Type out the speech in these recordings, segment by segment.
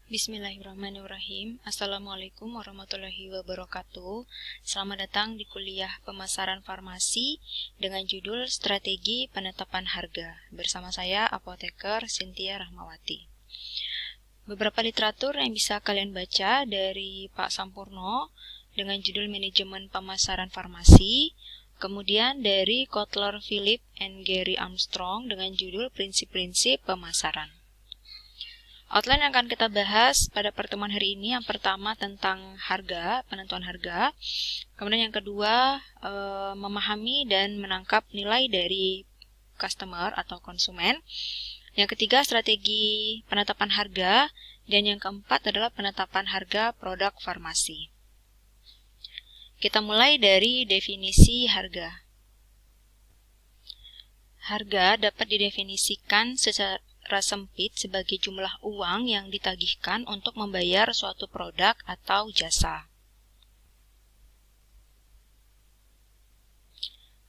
Bismillahirrahmanirrahim. Assalamualaikum warahmatullahi wabarakatuh. Selamat datang di kuliah pemasaran farmasi dengan judul Strategi Penetapan Harga. Bersama saya, Apoteker Cynthia Rahmawati. Beberapa literatur yang bisa kalian baca dari Pak Sampurno dengan judul Manajemen Pemasaran Farmasi. Kemudian dari Kotler Philip and Gary Armstrong dengan judul Prinsip-prinsip Pemasaran. Outline yang akan kita bahas pada pertemuan hari ini, yang pertama tentang harga, penentuan harga. Kemudian yang kedua, memahami dan menangkap nilai dari customer atau konsumen. Yang ketiga, strategi penetapan harga. Dan yang keempat adalah penetapan harga produk farmasi. Kita mulai dari definisi harga. Harga dapat didefinisikan secara sempit sebagai jumlah uang yang ditagihkan untuk membayar suatu produk atau jasa.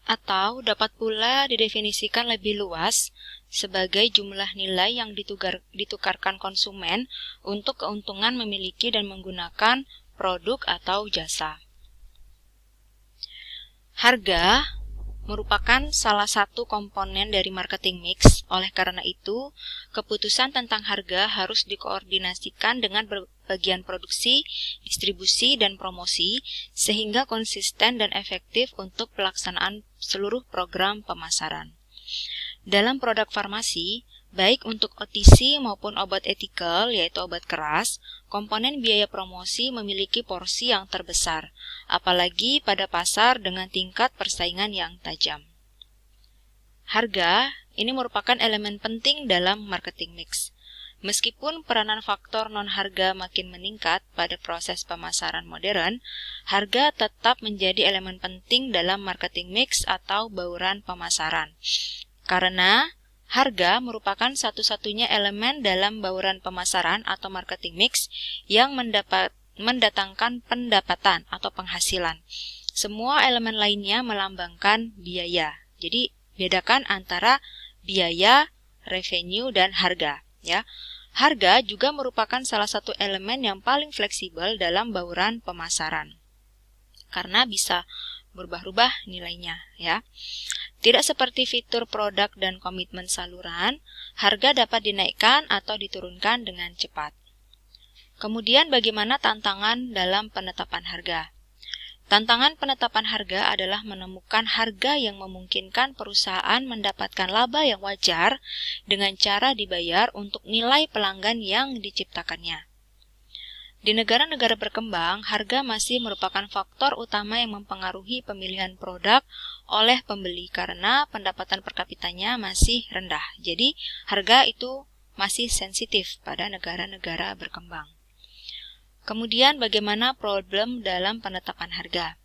Atau dapat pula didefinisikan lebih luas sebagai jumlah nilai yang ditukarkan konsumen untuk keuntungan memiliki dan menggunakan produk atau jasa. Harga merupakan salah satu komponen dari marketing mix. Oleh karena itu, keputusan tentang harga harus dikoordinasikan dengan bagian produksi, distribusi, dan promosi, sehingga konsisten dan efektif untuk pelaksanaan seluruh program pemasaran. Dalam produk farmasi, baik untuk OTC maupun obat etikal, yaitu obat keras, komponen biaya promosi memiliki porsi yang terbesar, apalagi pada pasar dengan tingkat persaingan yang tajam. Harga ini merupakan elemen penting dalam marketing mix. Meskipun peranan faktor non-harga makin meningkat pada proses pemasaran modern, harga tetap menjadi elemen penting dalam marketing mix atau bauran pemasaran. Karena harga merupakan satu-satunya elemen dalam bauran pemasaran atau marketing mix yang mendatangkan pendapatan atau penghasilan. Semua elemen lainnya melambangkan biaya. Jadi, bedakan antara biaya, revenue, dan harga. Ya. Harga juga merupakan salah satu elemen yang paling fleksibel dalam bauran pemasaran. Karena bisa berubah-ubah nilainya. Ya. Tidak seperti fitur produk dan komitmen saluran, harga dapat dinaikkan atau diturunkan dengan cepat. Kemudian bagaimana tantangan dalam penetapan harga? Tantangan penetapan harga adalah menemukan harga yang memungkinkan perusahaan mendapatkan laba yang wajar dengan cara dibayar untuk nilai pelanggan yang diciptakannya. Di negara-negara berkembang, harga masih merupakan faktor utama yang mempengaruhi pemilihan produk oleh pembeli karena pendapatan per kapitanya masih rendah. Jadi, harga itu masih sensitif pada negara-negara berkembang. Kemudian, bagaimana problem dalam penetapan harga?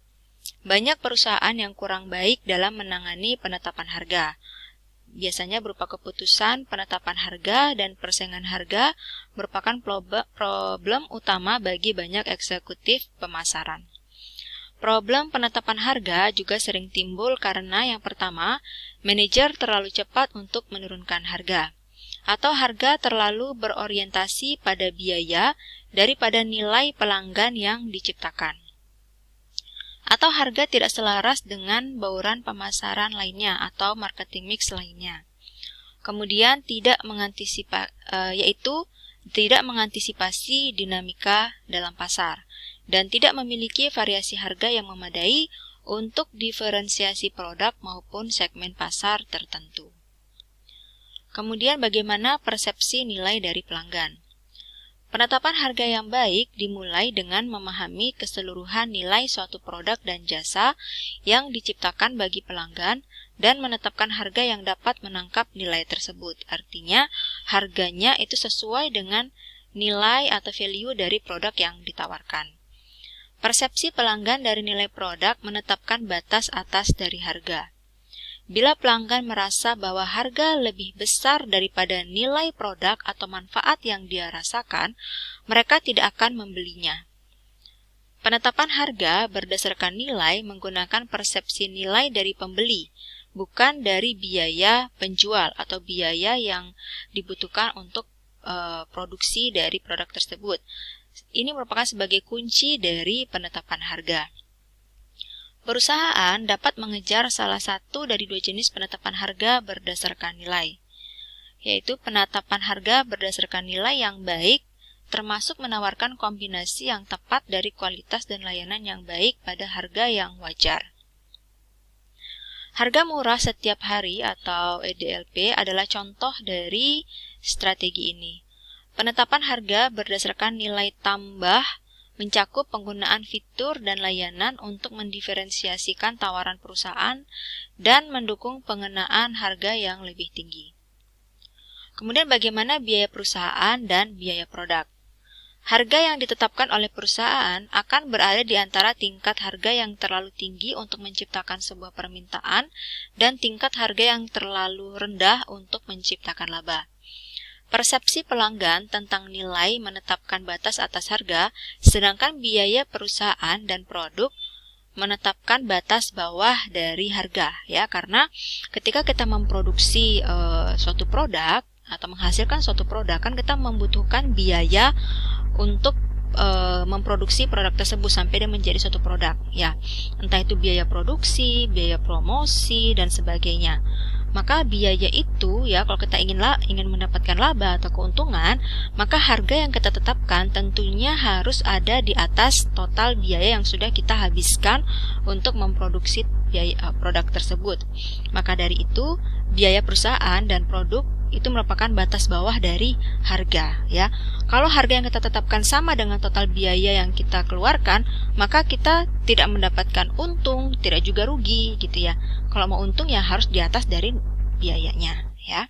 Banyak perusahaan yang kurang baik dalam menangani penetapan harga. Biasanya berupa keputusan penetapan harga dan persaingan harga merupakan problem utama bagi banyak eksekutif pemasaran. Problem penetapan harga juga sering timbul karena yang pertama, manajer terlalu cepat untuk menurunkan harga, atau harga terlalu berorientasi pada biaya daripada nilai pelanggan yang diciptakan. Atau harga tidak selaras dengan bauran pemasaran lainnya atau marketing mix lainnya. Kemudian tidak mengantisipasi dinamika dalam pasar dan tidak memiliki variasi harga yang memadai untuk diferensiasi produk maupun segmen pasar tertentu. Kemudian bagaimana persepsi nilai dari pelanggan? Penetapan harga yang baik dimulai dengan memahami keseluruhan nilai suatu produk dan jasa yang diciptakan bagi pelanggan dan menetapkan harga yang dapat menangkap nilai tersebut. Artinya, harganya itu sesuai dengan nilai atau value dari produk yang ditawarkan. Persepsi pelanggan dari nilai produk menetapkan batas atas dari harga. Bila pelanggan merasa bahwa harga lebih besar daripada nilai produk atau manfaat yang dia rasakan, mereka tidak akan membelinya. Penetapan harga berdasarkan nilai menggunakan persepsi nilai dari pembeli, bukan dari biaya penjual atau biaya yang dibutuhkan untuk produksi dari produk tersebut. Ini merupakan sebagai kunci dari penetapan harga. Perusahaan dapat mengejar salah satu dari dua jenis penetapan harga berdasarkan nilai, yaitu penetapan harga berdasarkan nilai yang baik, termasuk menawarkan kombinasi yang tepat dari kualitas dan layanan yang baik pada harga yang wajar. Harga murah setiap hari atau EDLP adalah contoh dari strategi ini. Penetapan harga berdasarkan nilai tambah mencakup penggunaan fitur dan layanan untuk mendiferensiasikan tawaran perusahaan dan mendukung pengenaan harga yang lebih tinggi. Kemudian bagaimana biaya perusahaan dan biaya produk? Harga yang ditetapkan oleh perusahaan akan berada di antara tingkat harga yang terlalu tinggi untuk menciptakan sebuah permintaan dan tingkat harga yang terlalu rendah untuk menciptakan laba. Persepsi pelanggan tentang nilai menetapkan batas atas harga, sedangkan biaya perusahaan dan produk menetapkan batas bawah dari harga, ya, karena ketika kita memproduksi suatu produk atau menghasilkan suatu produk, kan kita membutuhkan biaya untuk memproduksi produk tersebut sampai dia menjadi suatu produk, ya, entah itu biaya produksi, biaya promosi dan sebagainya. Maka biaya itu, ya, kalau kita ingin mendapatkan laba atau keuntungan, maka harga yang kita tetapkan tentunya harus ada di atas total biaya yang sudah kita habiskan untuk memproduksi produk tersebut. Maka dari itu, biaya perusahaan dan produk itu merupakan batas bawah dari harga, ya. Kalau harga yang kita tetapkan sama dengan total biaya yang kita keluarkan, maka kita tidak mendapatkan untung, tidak juga rugi, gitu ya. Kalau mau untung ya harus di atas dari biayanya, ya.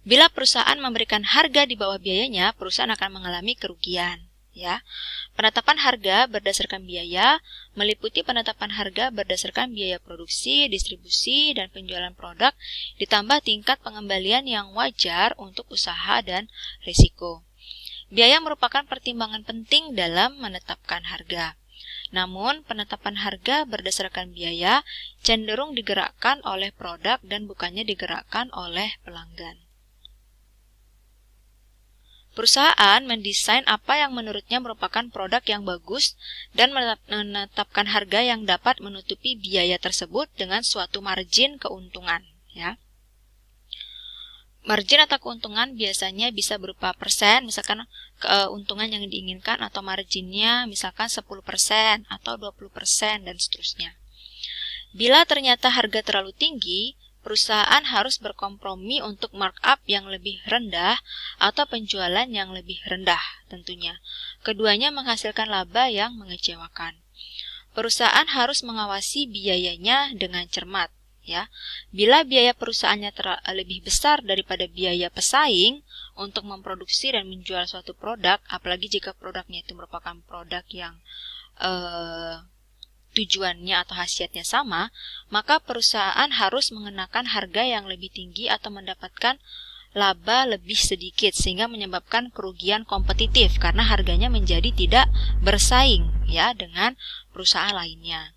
Bila perusahaan memberikan harga di bawah biayanya, perusahaan akan mengalami kerugian, ya. Penetapan harga berdasarkan biaya meliputi penetapan harga berdasarkan biaya produksi, distribusi, dan penjualan produk, ditambah tingkat pengembalian yang wajar untuk usaha dan risiko. Biaya merupakan pertimbangan penting dalam menetapkan harga. Namun, penetapan harga berdasarkan biaya cenderung digerakkan oleh produk dan bukannya digerakkan oleh pelanggan. Perusahaan mendesain apa yang menurutnya merupakan produk yang bagus dan menetapkan harga yang dapat menutupi biaya tersebut dengan suatu margin keuntungan, ya. Margin atau keuntungan biasanya bisa berupa persen, misalkan keuntungan yang diinginkan, atau marginnya misalkan 10% atau 20% dan seterusnya. Bila ternyata harga terlalu tinggi, perusahaan harus berkompromi untuk markup yang lebih rendah atau penjualan yang lebih rendah tentunya. Keduanya menghasilkan laba yang mengecewakan. Perusahaan harus mengawasi biayanya dengan cermat, ya. Bila biaya perusahaannya lebih besar daripada biaya pesaing untuk memproduksi dan menjual suatu produk, apalagi jika produknya itu merupakan produk yang tujuannya atau khasiatnya sama, maka perusahaan harus mengenakan harga yang lebih tinggi atau mendapatkan laba lebih sedikit sehingga menyebabkan kerugian kompetitif karena harganya menjadi tidak bersaing, ya, dengan perusahaan lainnya.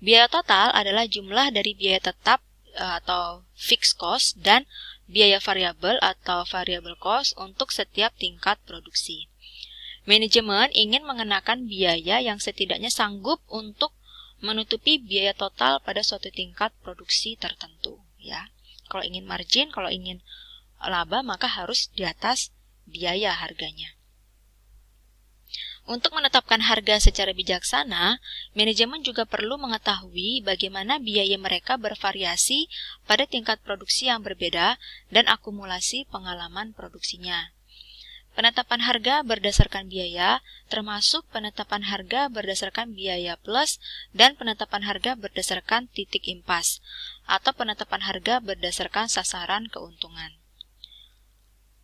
Biaya total adalah jumlah dari biaya tetap atau fixed cost dan biaya variabel atau variable cost untuk setiap tingkat produksi. Manajemen ingin mengenakan biaya yang setidaknya sanggup untuk menutupi biaya total pada suatu tingkat produksi tertentu, ya. Kalau ingin margin, kalau ingin laba, maka harus di atas biaya harganya. Untuk menetapkan harga secara bijaksana, manajemen juga perlu mengetahui bagaimana biaya mereka bervariasi pada tingkat produksi yang berbeda dan akumulasi pengalaman produksinya. Penetapan harga berdasarkan biaya, termasuk penetapan harga berdasarkan biaya plus dan penetapan harga berdasarkan titik impas, atau penetapan harga berdasarkan sasaran keuntungan.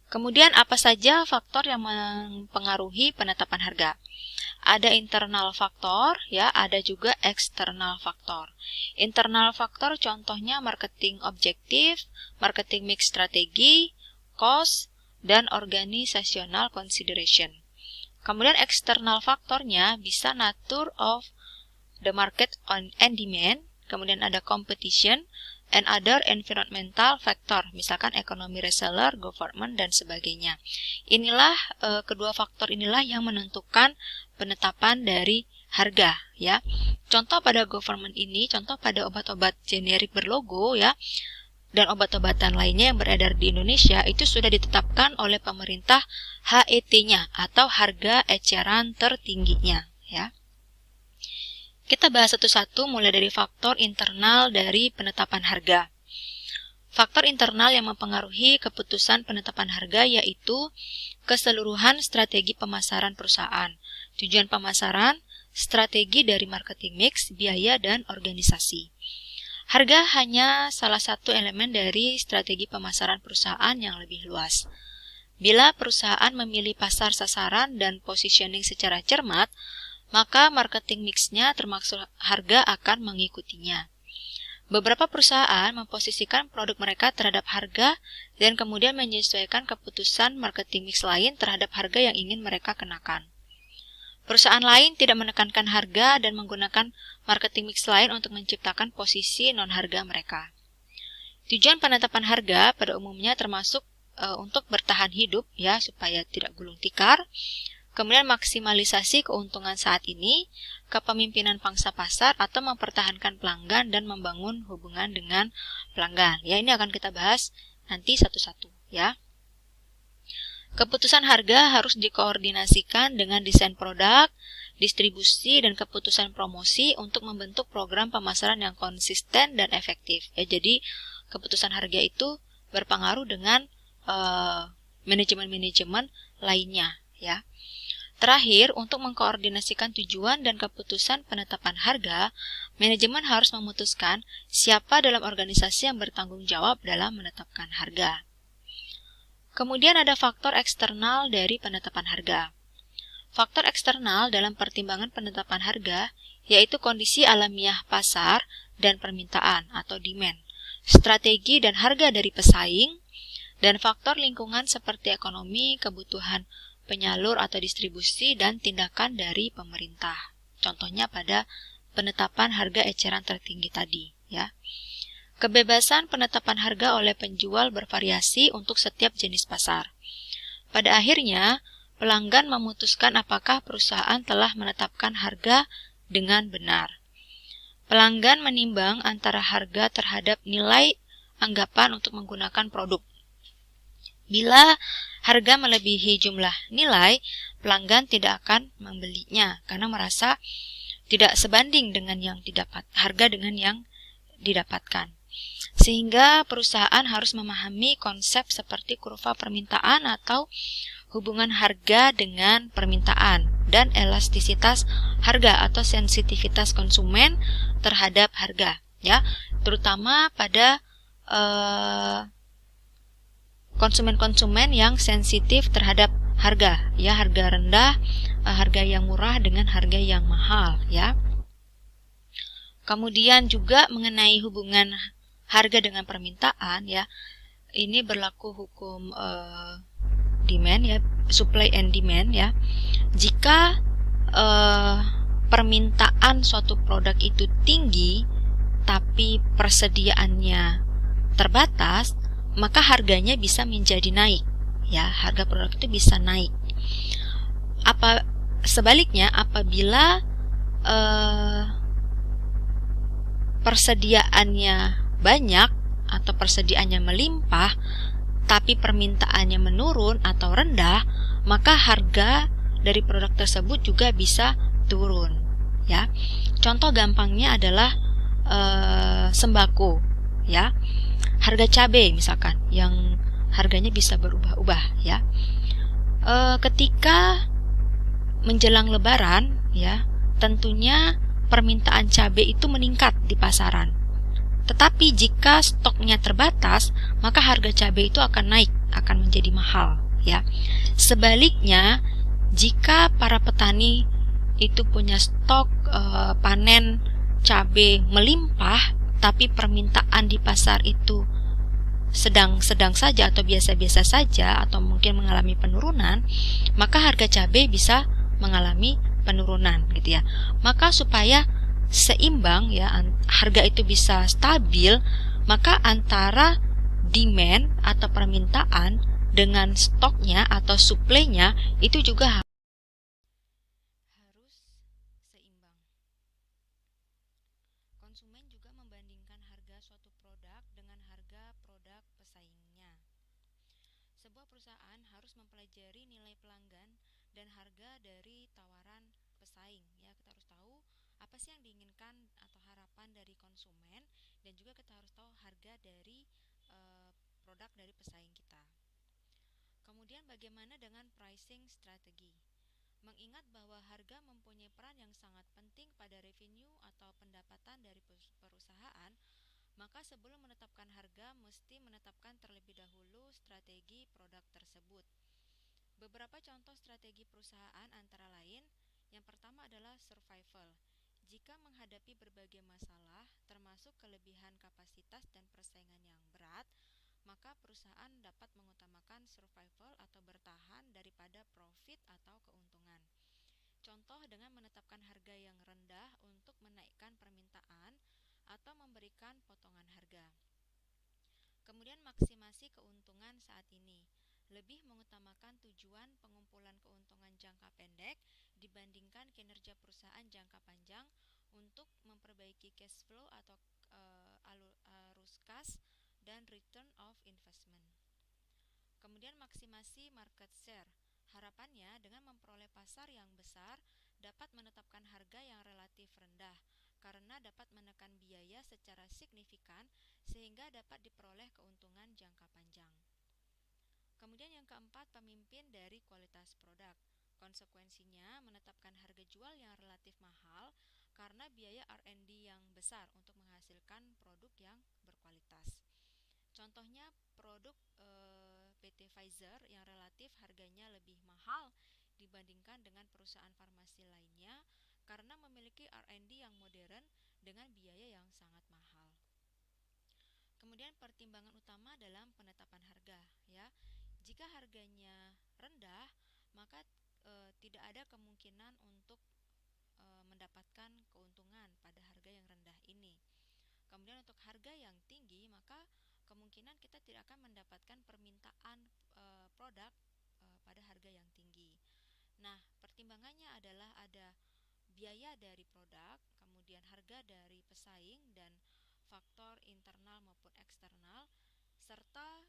Kemudian apa saja faktor yang mempengaruhi penetapan harga? Ada internal faktor, ya, ada juga eksternal faktor. Internal faktor contohnya marketing objektif, marketing mix strategi, cost, dan organizational consideration. Kemudian eksternal faktornya bisa nature of the market and demand, kemudian ada competition, and other environmental factor, misalkan ekonomi reseller, government, dan sebagainya. Inilah kedua faktor inilah yang menentukan penetapan dari harga, ya. Contoh pada government ini, contoh pada obat-obat generik berlogo, ya, dan obat-obatan lainnya yang beredar di Indonesia itu sudah ditetapkan oleh pemerintah HET-nya atau harga eceran tertingginya, ya. Kita bahas satu-satu mulai dari faktor internal dari penetapan harga. Faktor internal yang mempengaruhi keputusan penetapan harga yaitu keseluruhan strategi pemasaran perusahaan, tujuan pemasaran, strategi dari marketing mix, biaya, dan organisasi. Harga hanya salah satu elemen dari strategi pemasaran perusahaan yang lebih luas. Bila perusahaan memilih pasar sasaran dan positioning secara cermat, maka marketing mix-nya termasuk harga akan mengikutinya. Beberapa perusahaan memposisikan produk mereka terhadap harga dan kemudian menyesuaikan keputusan marketing mix lain terhadap harga yang ingin mereka kenakan. Perusahaan lain tidak menekankan harga dan menggunakan marketing mix lain untuk menciptakan posisi non-harga mereka. Tujuan penetapan harga pada umumnya termasuk untuk bertahan hidup, ya, supaya tidak gulung tikar. Kemudian maksimalisasi keuntungan saat ini, kepemimpinan pangsa pasar, atau mempertahankan pelanggan dan membangun hubungan dengan pelanggan. Ya, ini akan kita bahas nanti satu-satu, ya. Keputusan harga harus dikoordinasikan dengan desain produk, distribusi, dan keputusan promosi untuk membentuk program pemasaran yang konsisten dan efektif. Ya, jadi keputusan harga itu berpengaruh dengan manajemen-manajemen lainnya, ya. Terakhir, untuk mengkoordinasikan tujuan dan keputusan penetapan harga, manajemen harus memutuskan siapa dalam organisasi yang bertanggung jawab dalam menetapkan harga. Kemudian ada faktor eksternal dari penetapan harga. Faktor eksternal dalam pertimbangan penetapan harga yaitu kondisi alamiah pasar dan permintaan atau demand, strategi dan harga dari pesaing, dan faktor lingkungan seperti ekonomi, kebutuhan penyalur atau distribusi, dan tindakan dari pemerintah. Contohnya pada penetapan harga eceran tertinggi tadi, ya. Kebebasan penetapan harga oleh penjual bervariasi untuk setiap jenis pasar. Pada akhirnya, pelanggan memutuskan apakah perusahaan telah menetapkan harga dengan benar. Pelanggan menimbang antara harga terhadap nilai anggapan untuk menggunakan produk. Bila harga melebihi jumlah nilai, pelanggan tidak akan membelinya karena merasa tidak sebanding dengan yang didapat, harga dengan yang didapatkan. Sehingga perusahaan harus memahami konsep seperti kurva permintaan atau hubungan harga dengan permintaan dan elastisitas harga atau sensitivitas konsumen terhadap harga, ya, terutama pada konsumen-konsumen yang sensitif terhadap harga, ya, harga rendah, harga yang murah dengan harga yang mahal, ya. Kemudian juga mengenai hubungan harga dengan permintaan, ya, ini berlaku hukum demand, ya, supply and demand, ya. Jika permintaan suatu produk itu tinggi tapi persediaannya terbatas, maka harganya bisa menjadi naik, ya, harga produk itu bisa naik. Sebaliknya, apabila persediaannya banyak atau persediaannya melimpah, tapi permintaannya menurun atau rendah, maka harga dari produk tersebut juga bisa turun, ya. Contoh gampangnya adalah sembako, ya. Harga cabai misalkan yang harganya bisa berubah-ubah, ya. Ketika menjelang lebaran, ya, tentunya permintaan cabai itu meningkat di pasaran. Tetapi jika stoknya terbatas, maka harga cabai itu akan naik, akan menjadi mahal, ya. Sebaliknya, jika para petani itu punya stok panen cabai melimpah, tapi permintaan di pasar itu sedang-sedang saja atau biasa-biasa saja atau mungkin mengalami penurunan, maka harga cabai bisa mengalami penurunan, gitu ya. Maka supaya seimbang, ya, harga itu bisa stabil, maka antara demand atau permintaan dengan stoknya atau supply-nya itu juga harus seimbang. Konsumen juga membandingkan harga suatu produk dengan harga produk pesaingnya. Sebuah perusahaan harus mempelajari nilai pelanggan dan harga dari tawaran pesaing. Ya, kita harus tahu apa sih yang diinginkan atau harapan dari konsumen, dan juga kita harus tahu harga dari produk dari pesaing kita. Kemudian bagaimana dengan pricing strategi? Mengingat bahwa harga mempunyai peran yang sangat penting pada revenue atau pendapatan dari perusahaan, maka sebelum menetapkan harga mesti menetapkan terlebih dahulu strategi produk tersebut. Beberapa contoh strategi perusahaan antara lain, yang pertama adalah survival. Jika menghadapi berbagai masalah, termasuk kelebihan kapasitas dan persaingan yang berat, maka perusahaan dapat mengutamakan survival atau bertahan daripada profit atau keuntungan. Contoh dengan menetapkan harga yang rendah untuk menaikkan permintaan atau memberikan potongan harga. Kemudian maksimasi keuntungan saat ini, lebih mengutamakan tujuan pengumpulan keuntungan jangka pendek dibandingkan kinerja perusahaan jangka panjang untuk memperbaiki cash flow atau arus kas dan return of investment. Kemudian maksimasi market share. Harapannya dengan memperoleh pasar yang besar dapat menetapkan harga yang relatif rendah karena dapat menekan biaya secara signifikan sehingga dapat diperoleh keuntungan jangka panjang. Kemudian yang keempat, pemimpin dari kualitas produk. Konsekuensinya menetapkan harga jual yang relatif mahal karena biaya R&D yang besar untuk menghasilkan produk yang berkualitas. Contohnya produk PT Pfizer yang relatif harganya lebih mahal dibandingkan dengan perusahaan farmasi lainnya karena memiliki R&D yang modern dengan biaya yang sangat mahal. Kemudian pertimbangan utama dalam penetapan harga, ya. Jika harganya rendah, maka tidak ada kemungkinan untuk mendapatkan keuntungan pada harga yang rendah ini. Kemudian untuk harga yang tinggi, maka kemungkinan kita tidak akan mendapatkan permintaan produk pada harga yang tinggi. Nah, pertimbangannya adalah ada biaya dari produk, kemudian harga dari pesaing, dan faktor internal maupun eksternal, serta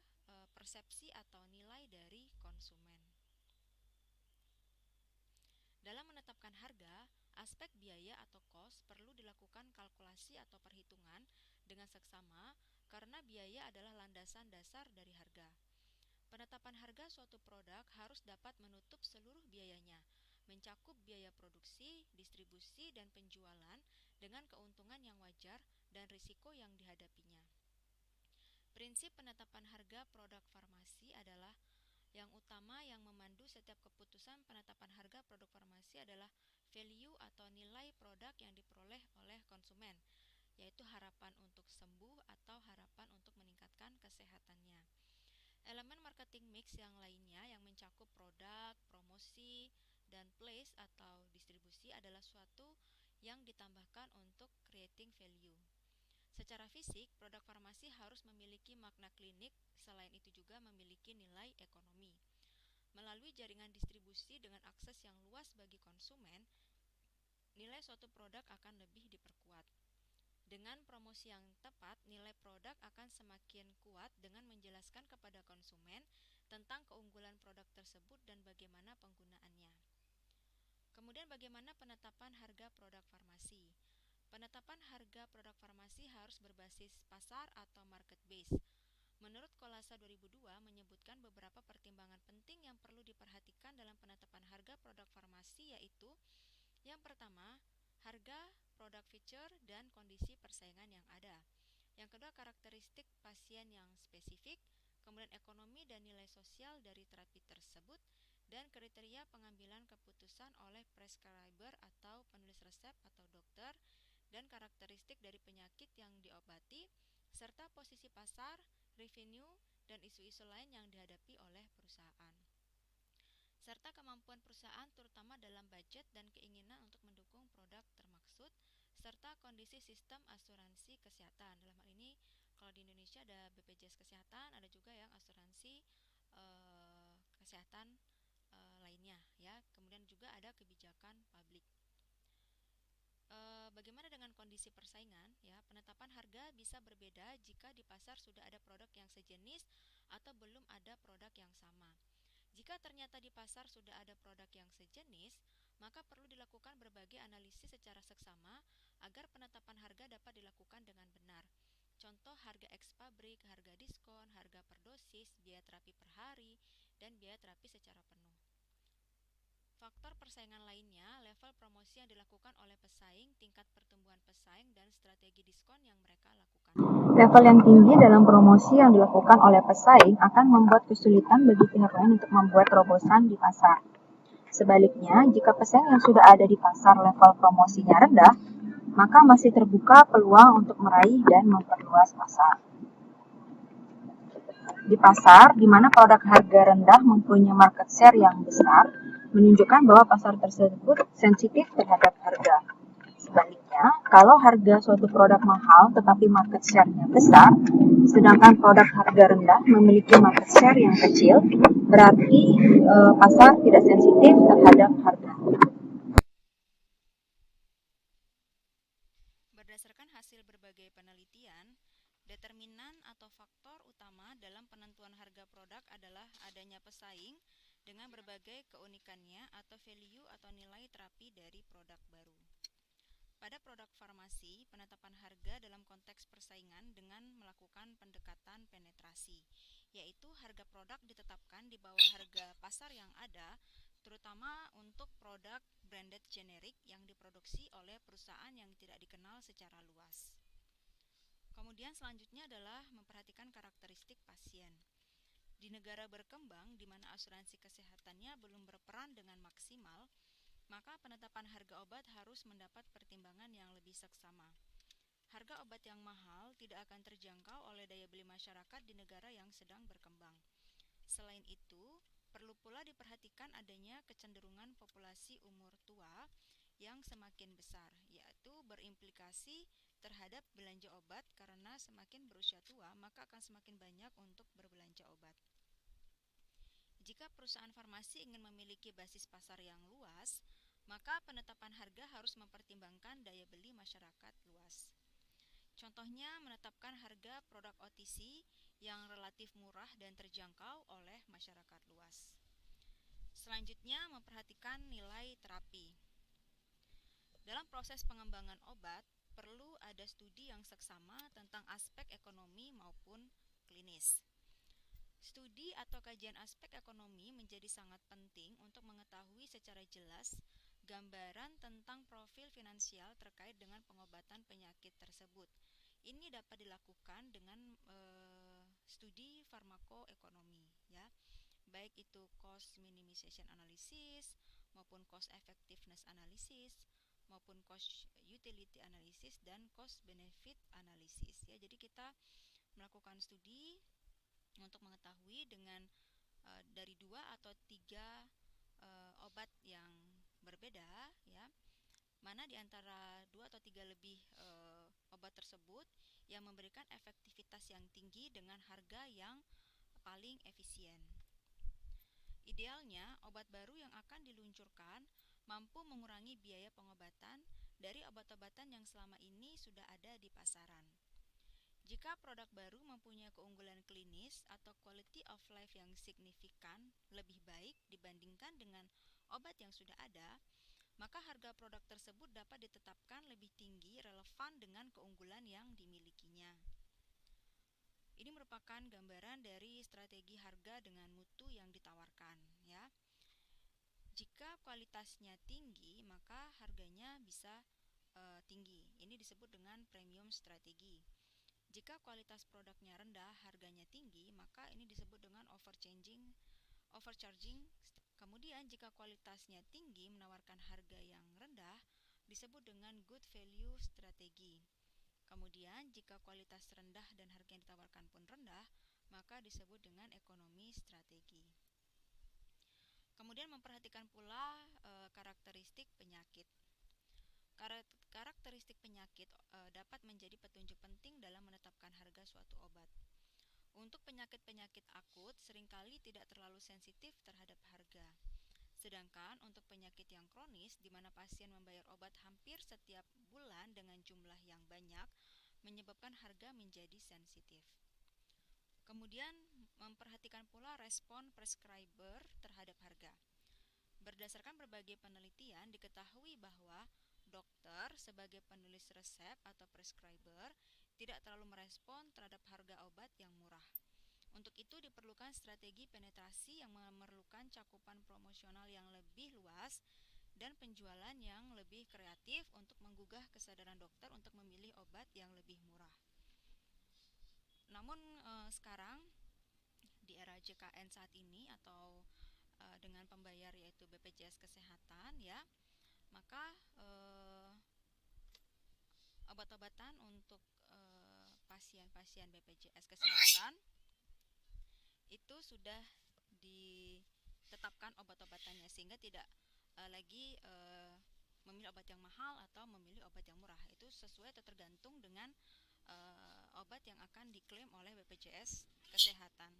persepsi atau nilai dari konsumen. Dalam menetapkan harga, aspek biaya atau cost perlu dilakukan kalkulasi atau perhitungan dengan seksama karena biaya adalah landasan dasar dari harga. Penetapan harga suatu produk harus dapat menutup seluruh biayanya, mencakup biaya produksi, distribusi, dan penjualan dengan keuntungan yang wajar dan risiko yang dihadapinya. Prinsip penetapan harga produk farmasi adalah yang utama yang memandu setiap keputusan penetapan harga produk farmasi adalah value atau nilai produk yang diperoleh oleh konsumen, yaitu harapan untuk sembuh atau harapan untuk meningkatkan kesehatannya. Elemen marketing mix yang lainnya yang mencakup produk, promosi, dan place atau distribusi adalah suatu yang ditambahkan untuk creating value. Secara fisik, produk farmasi harus memiliki makna klinik, selain itu juga memiliki nilai ekonomi. Melalui jaringan distribusi dengan akses yang luas bagi konsumen, nilai suatu produk akan lebih diperkuat. Dengan promosi yang tepat, nilai produk akan semakin kuat dengan menjelaskan kepada konsumen tentang keunggulan produk tersebut dan bagaimana penggunaannya. Kemudian bagaimana penetapan harga produk farmasi? Penetapan harga produk farmasi harus berbasis pasar atau market base. Menurut Kolasa 2002 menyebutkan beberapa pertimbangan penting yang perlu diperhatikan dalam penetapan harga produk farmasi, yaitu yang pertama, harga, produk feature, dan kondisi persaingan yang ada. Yang kedua, karakteristik pasien yang spesifik, kemudian ekonomi dan nilai sosial dari terapi tersebut, dan kriteria pengambilan keputusan oleh prescriber atau penulis resep atau dokter, dan karakteristik dari penyakit yang diobati, serta posisi pasar, revenue, dan isu-isu lain yang dihadapi oleh perusahaan. Serta kemampuan perusahaan terutama dalam budget dan keinginan untuk mendukung produk termaksud, serta kondisi sistem asuransi kesehatan. Dalam hal ini, kalau Kalau di Indonesia ada BPJS Kesehatan, ada juga yang asuransi kesehatan lainnya ya. Kemudian juga ada kebijakan publik. Bagaimana dengan kondisi persaingan? Ya, penetapan harga bisa berbeda jika di pasar sudah ada produk yang sejenis atau belum ada produk yang sama. Jika ternyata di pasar sudah ada produk yang sejenis, maka perlu dilakukan berbagai analisis secara seksama agar penetapan harga dapat dilakukan dengan benar. Contoh harga eks pabrik, harga diskon, harga per dosis, biaya terapi per hari, dan biaya terapi secara penuh. Faktor persaingan lainnya, level promosi yang dilakukan oleh pesaing, tingkat pertumbuhan pesaing, dan strategi diskon yang mereka lakukan. Level yang tinggi dalam promosi yang dilakukan oleh pesaing akan membuat kesulitan bagi pihak lain untuk membuat terobosan di pasar. Sebaliknya, jika pesaing yang sudah ada di pasar level promosinya rendah, maka masih terbuka peluang untuk meraih dan memperluas pasar. Di pasar, di mana produk harga rendah mempunyai market share yang besar, menunjukkan bahwa pasar tersebut sensitif terhadap harga. Sebaliknya, kalau harga suatu produk mahal tetapi market share-nya besar, sedangkan produk harga rendah memiliki market share yang kecil, berarti pasar tidak sensitif terhadap harga. Berdasarkan hasil berbagai penelitian, determinan atau faktor utama dalam penentuan harga produk adalah adanya pesaing dengan berbagai keunikannya atau value atau nilai terapi dari produk baru. Pada produk farmasi, penetapan harga dalam konteks persaingan dengan melakukan pendekatan penetrasi, yaitu harga produk ditetapkan di bawah harga pasar yang ada, terutama untuk produk branded generik yang diproduksi oleh perusahaan yang tidak dikenal secara luas. Kemudian selanjutnya adalah memperhatikan karakteristik pasien. Di negara berkembang di mana asuransi kesehatannya belum berperan dengan maksimal, maka penetapan harga obat harus mendapat pertimbangan yang lebih seksama. Harga obat yang mahal tidak akan terjangkau oleh daya beli masyarakat di negara yang sedang berkembang. Selain itu, perlu pula diperhatikan adanya kecenderungan populasi umur tua yang semakin besar, yaitu berimplikasi terhadap belanja obat karena semakin berusia tua, maka akan semakin banyak untuk berbelanja obat. Jika perusahaan farmasi ingin memiliki basis pasar yang luas, maka penetapan harga harus mempertimbangkan daya beli masyarakat luas. Contohnya menetapkan harga produk OTC yang relatif murah dan terjangkau oleh masyarakat luas. Selanjutnya memperhatikan nilai terapi. Dalam proses pengembangan obat, perlu ada studi yang seksama tentang aspek ekonomi maupun klinis. Studi atau kajian aspek ekonomi menjadi sangat penting untuk mengetahui secara jelas gambaran tentang profil finansial terkait dengan pengobatan penyakit tersebut. Ini dapat dilakukan dengan studi farmakoekonomi, ya, baik itu cost minimization analysis maupun cost effectiveness analysis maupun cost utility analysis dan cost benefit analysis. Ya, jadi kita melakukan studi untuk mengetahui dengan dari 2 atau 3 obat yang berbeda, ya, mana di antara 2 atau 3 lebih obat tersebut yang memberikan efektivitas yang tinggi dengan harga yang paling efisien. Idealnya, obat baru yang akan diluncurkan mampu mengurangi biaya pengobatan dari obat-obatan yang selama ini sudah ada di pasaran. Jika produk baru mempunyai keunggulan klinis atau quality of life yang signifikan lebih baik dibandingkan dengan obat yang sudah ada, maka harga produk tersebut dapat ditetapkan lebih tinggi relevan dengan keunggulan yang dimilikinya. Ini merupakan gambaran dari strategi harga dengan mutu yang ditawarkan, ya. Jika kualitasnya tinggi, maka harganya bisa tinggi. Ini disebut dengan premium strategi. Jika kualitas produknya rendah, harganya tinggi, maka ini disebut dengan overcharging. Kemudian jika kualitasnya tinggi menawarkan harga yang rendah, disebut dengan good value strategi. Kemudian jika kualitas rendah dan harga yang ditawarkan pun rendah, maka disebut dengan ekonomi strategi. Kemudian memperhatikan pula karakteristik penyakit. Karakteristik penyakit dapat menjadi petunjuk penting dalam menetapkan harga suatu obat. Untuk penyakit-penyakit akut seringkali tidak terlalu sensitif terhadap harga. Sedangkan untuk penyakit yang kronis, di mana pasien membayar obat hampir setiap bulan dengan jumlah yang banyak, menyebabkan harga menjadi sensitif. Kemudian, memperhatikan pula respon prescriber terhadap harga. Berdasarkan berbagai penelitian, diketahui bahwa dokter sebagai penulis resep atau prescriber tidak terlalu merespon terhadap harga obat yang murah. Untuk itu diperlukan strategi penetrasi yang memerlukan cakupan promosional yang lebih luas dan penjualan yang lebih kreatif untuk menggugah kesadaran dokter untuk memilih obat yang lebih murah. Namun sekarang di era JKN saat ini atau dengan pembayar yaitu BPJS Kesehatan ya, maka obat-obatan untuk pasien-pasien BPJS Kesehatan itu sudah ditetapkan obat-obatannya sehingga tidak lagi memilih obat yang mahal atau memilih obat yang murah. Itu sesuai atau tergantung dengan obat yang akan diklaim oleh BPJS Kesehatan.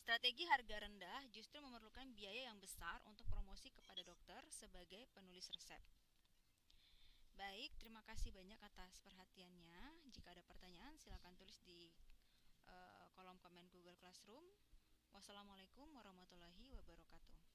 Strategi harga rendah justru memerlukan biaya yang besar untuk promosi kepada dokter sebagai penulis resep. Baik, terima kasih banyak atas perhatiannya. Jika ada pertanyaan, silakan tulis di kolom komen Google Classroom. Wassalamualaikum warahmatullahi wabarakatuh.